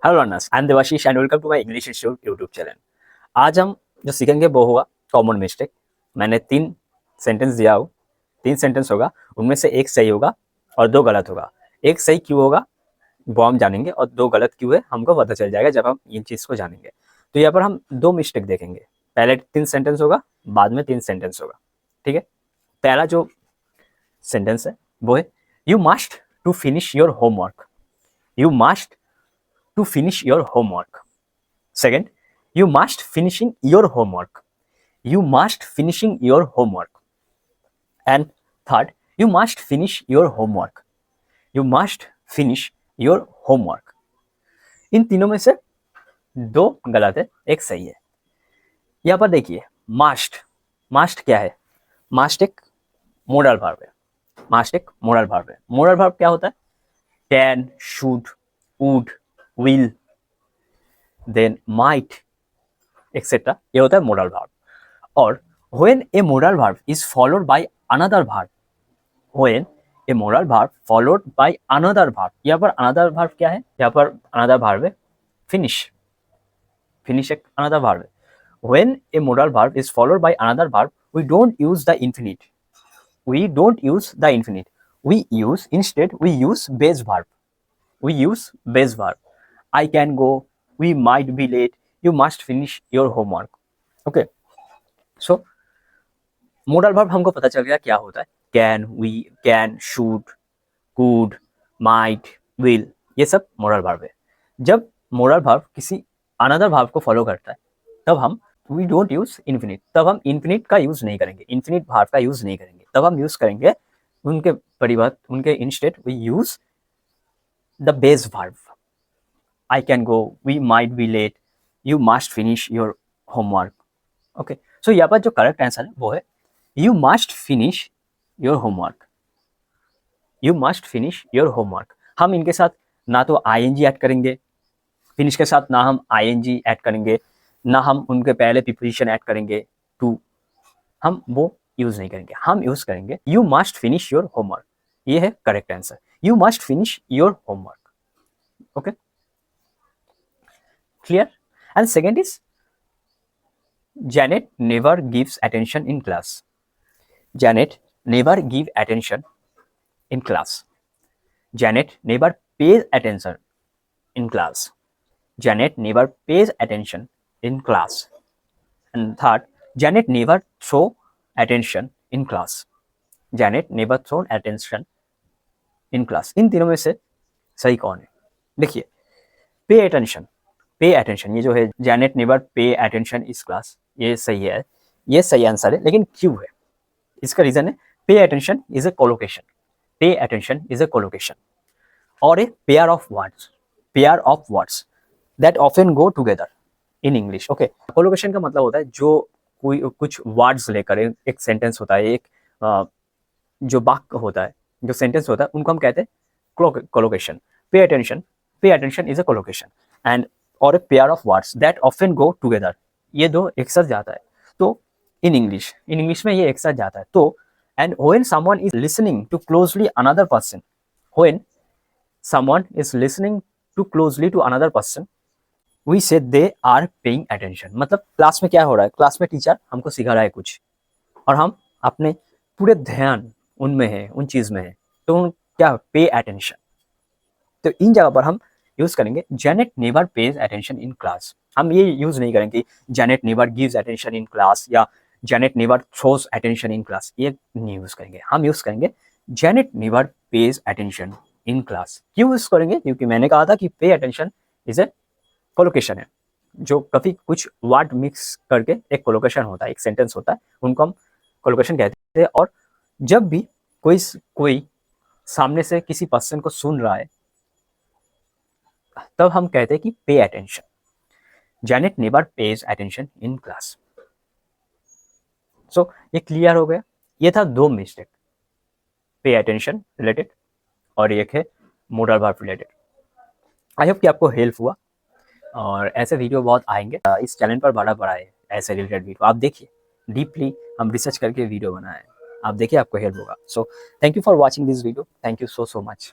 Hello learners, I am Devashish and welcome to my English institute YouTube channel. आज हम जो सीखेंगे वो होगा कॉमन मिस्टेक। मैंने 3 सेंटेंस दिया हो, 3 सेंटेंस होगा, उनमें से एक सही होगा और 2 गलत होगा। एक सही क्यों होगा वो हम जानेंगे और 2 गलत क्यों है हमको पता चल जाएगा जब हम इन चीज़ को जानेंगे। तो यहाँ पर हम 2 मिस्टेक देखेंगे। पहले 3 सेंटेंस होगा, बाद में 3 सेंटेंस होगा। ठीक है, पहला जो सेंटेंस है वो है you must to finish your homework. You must to finish your homework. Second, you must finishing your homework. You must finishing your homework. And third, you must finish your homework. You must finish your homework. इन तीनों में से 2 गलत है, एक सही है। यहाँ पर देखिए must, must क्या है? must एक मोडल वर्ब है। must एक मोडल वर्ब है। मोडल वर्ब क्या होता है? can, should, would, will, then might, etc. ये होता है मोडल वर्ब। और when a modal verb is followed by another verb, when a modal verb followed by another verb, यहाँ पर another verb क्या है? यहाँ पर another verb है finish, finish एक another verb है। when a modal verb is followed by another verb, we don't use the infinite, we don't use the infinite, we use instead we use base verb, we use base verb. I can go, we might be late, you must finish your homework. Okay, so modal verb हमको पता चल गया क्या होता है। Can, we, can, should, could, might, will, ये सब modal verb है। जब मोडल वर्ब किसी अनदर वर्ब को फॉलो करता है तब हम वी डोंट यूज इन्फिनिट, तब हम इन्फिनिट का यूज नहीं करेंगे, इन्फिनिट वर्ब का यूज नहीं करेंगे, तब हम यूज करेंगे उनके परिवर्त, उनके instead we use the base verb. I can go, we might be late, you must finish your homework. Okay, so यहाँ पर जो करेक्ट आंसर है वो है You must finish your homework. You must finish your homework. हम इनके साथ ना तो ing ऐड करेंगे, फिनिश के साथ ना हम ing ऐड करेंगे, ना हम उनके पहले प्रीपोजिशन ऐड करेंगे टू, हम वो यूज नहीं करेंगे। हम यूज करेंगे you must finish your homework. ये है correct answer, you must finish your homework. Okay, clear? And second is Janet never gives attention in class. Janet never give attention in class. Janet never pays attention in class. Janet never pays attention in class. And third, Janet never throw attention in class. Janet never thrown attention in class. इन तीनों में से सही कौन है? देखिए, pay attention, pay attention, ये जो है Janet never pay attention is class, ये सही है, ये सही आंसर है। लेकिन क्यों है? इसका रीजन है pay attention is a collocation, pay attention is a collocation और a pair of words, pair of words that often go together in English. Okay, collocation का मतलब होता है जो कोई कुछ वर्ड्स लेकर एक सेंटेंस होता है, एक जो वाक्य होता है, जो सेंटेंस होता है, उनको हम कहते हैं collocation. Pay attention is a collocation and और a pair of words that often go together, ये दो एक साथ जाता है। तो इन इंग्लिश में ये एक साथ जाता है। तो and when someone is listening to closely another person, when someone is listening to closely to another person, we say they are paying attention. मतलब क्लास में क्या हो रहा है, क्लास में टीचर हमको सिखा रहा है कुछ और हम अपने पूरे ध्यान उनमें है, उन चीज में है, तो क्या पे अटेंशन। तो इन जगह पर हम यूज करेंगे Janet never pays attention in class। हम ये यूज नहीं करेंगे Janet never gives attention in class या Janet never throws attention in class, ये नहीं यूज करेंगे। हम यूज करेंगे Janet never pays attention in class। क्यों यूज करेंगे? क्योंकि मैंने कहा था कि पे अटेंशन इज ए कोलोकेशन है, जो कभी कुछ वर्ड मिक्स करके एक कोलोकेशन होता है, एक सेंटेंस होता है, उनको हम कोलोकेशन कहते हैं। और जब भी कोई सामने से किसी पर्सन को सुन रहा है तब हम कहते हैं कि pay attention. Janet never pays attention in class। सो ये क्लियर हो गया। ये था 2 मिस्टेक, पे अटेंशन रिलेटेड और एक है model verb related. I hope कि आपको हेल्प हुआ और ऐसे वीडियो बहुत आएंगे इस चैनल पर, बड़ा है ऐसे रिलेटेड वीडियो। आप देखिए, डीपली हम रिसर्च करके वीडियो बनाए, आप देखिए आपको हेल्प होगा। So thank you for watching this video, thank you so much.